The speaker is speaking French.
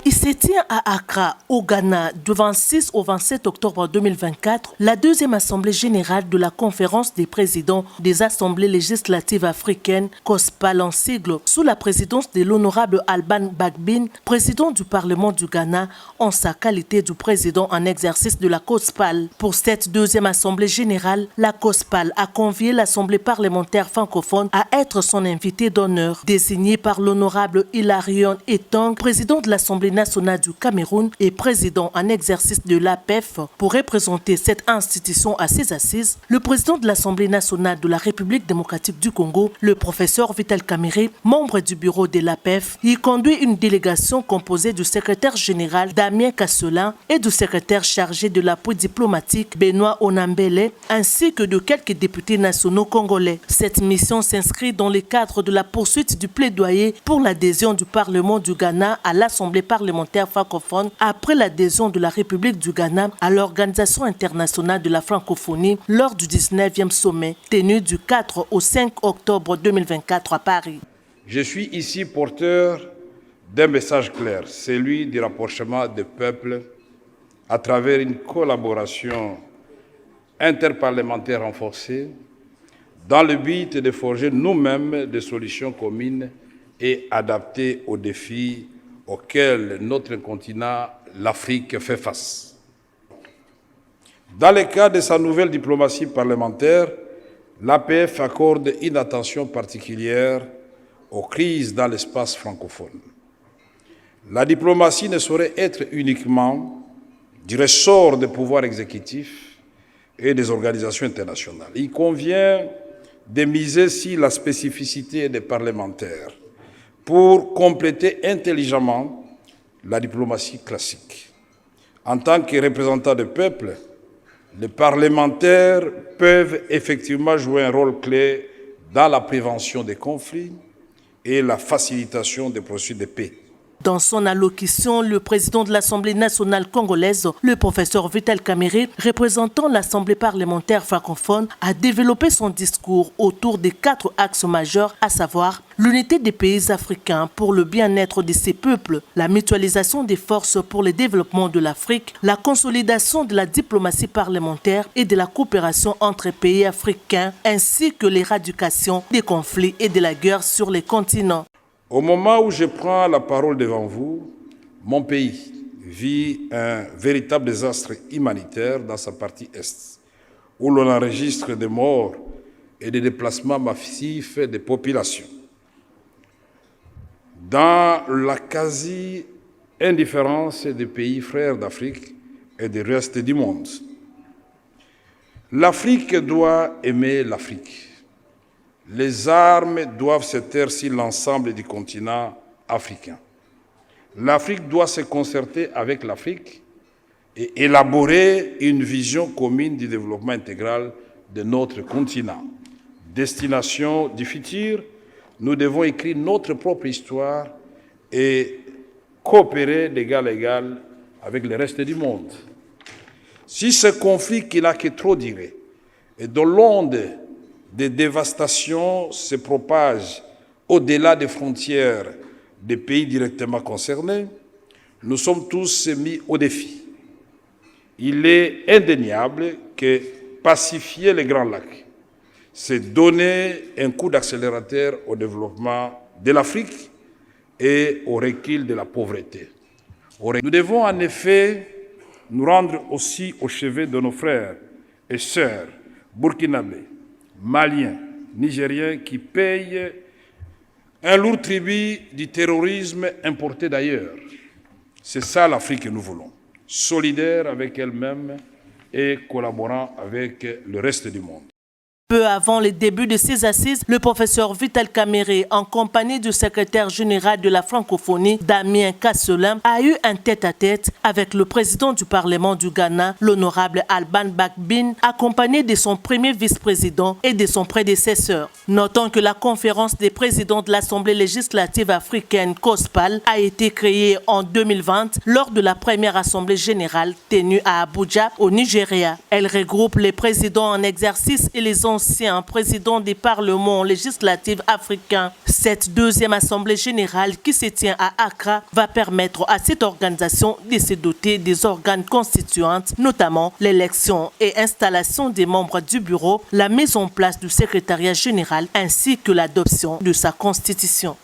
Il se tient à Accra, au Ghana, du 26 au 27 octobre 2024, la deuxième assemblée générale de la conférence des présidents des assemblées législatives africaines, COSPAL en sigle, sous la présidence de l'honorable Alban Bagbin, président du Parlement du Ghana, en sa qualité du président en exercice de la COSPAL. Pour cette deuxième assemblée générale, la COSPAL a convié l'Assemblée parlementaire francophone à être son invité d'honneur, désigné par l'honorable Hilarion Etang, président de l'Assemblée nationale du Cameroun et président en exercice de l'APEF pour représenter cette institution à ses assises, le président de l'Assemblée nationale de la République démocratique du Congo, le professeur Vital Kamerhe, membre du bureau de l'APEF, y conduit une délégation composée du secrétaire général Damien Kasselin et du secrétaire chargé de l'appui diplomatique Benoît Onambele, ainsi que de quelques députés nationaux congolais. Cette mission s'inscrit dans le cadre de la poursuite du plaidoyer pour l'adhésion du Parlement du Ghana à l'Assemblée parlementaire francophone après l'adhésion de la République du Ghana à l'Organisation internationale de la francophonie lors du 19e sommet tenu du 4 au 5 octobre 2024 à Paris. Je suis ici porteur d'un message clair, celui du rapprochement des peuples à travers une collaboration interparlementaire renforcée dans le but de forger nous-mêmes des solutions communes et adaptées aux défis auxquels notre continent, l'Afrique, fait face. Dans le cadre de sa nouvelle diplomatie parlementaire, l'APF accorde une attention particulière aux crises dans l'espace francophone. La diplomatie ne saurait être uniquement du ressort des pouvoirs exécutifs et des organisations internationales. Il convient de miser sur la spécificité des parlementaires pour compléter intelligemment la diplomatie classique. En tant que représentants du peuple, les parlementaires peuvent effectivement jouer un rôle clé dans la prévention des conflits et la facilitation des processus de paix. Dans son allocution, le président de l'Assemblée nationale congolaise, le professeur Vital Kamerhe, représentant l'Assemblée parlementaire francophone, a développé son discours autour des 4 axes majeurs, à savoir l'unité des pays africains pour le bien-être de ces peuples, la mutualisation des forces pour le développement de l'Afrique, la consolidation de la diplomatie parlementaire et de la coopération entre pays africains, ainsi que l'éradication des conflits et de la guerre sur les continents. Au moment où je prends la parole devant vous, mon pays vit un véritable désastre humanitaire dans sa partie est, où l'on enregistre des morts et des déplacements massifs des populations. Dans la quasi-indifférence des pays frères d'Afrique et du reste du monde. L'Afrique doit aimer l'Afrique. Les armes doivent se taire sur l'ensemble du continent africain. L'Afrique doit se concerter avec l'Afrique et élaborer une vision commune du développement intégral de notre continent. Destination du futur, nous devons écrire notre propre histoire et coopérer d'égal à égal avec le reste du monde. Si ce conflit qui n'a que trop duré et dont l'onde des dévastations se propagent au-delà des frontières des pays directement concernés, nous sommes tous mis au défi. Il est indéniable que pacifier les Grands Lacs, c'est donner un coup d'accélérateur au développement de l'Afrique et au recul de la pauvreté. Nous devons en effet nous rendre aussi au chevet de nos frères et sœurs burkinabés, Maliens, Nigériens qui payent un lourd tribut du terrorisme importé d'ailleurs. C'est ça l'Afrique que nous voulons, solidaire avec elle-même et collaborant avec le reste du monde. Peu avant le début de ces assises, le professeur Vital Kamerhe, en compagnie du secrétaire général de la francophonie, Damien Kasselin, a eu un tête-à-tête avec le président du Parlement du Ghana, l'honorable Alban Bagbin, accompagné de son premier vice-président et de son prédécesseur. Notons que la conférence des présidents de l'Assemblée législative africaine, COSPAL, a été créée en 2020 lors de la première assemblée générale tenue à Abuja, au Nigeria. Elle regroupe les présidents en exercice et les anciens l'ancien président des parlements législatifs africains. Cette deuxième assemblée générale qui se tient à Accra va permettre à cette organisation de se doter des organes constituants, notamment l'élection et installation des membres du bureau, la mise en place du secrétariat général ainsi que l'adoption de sa constitution.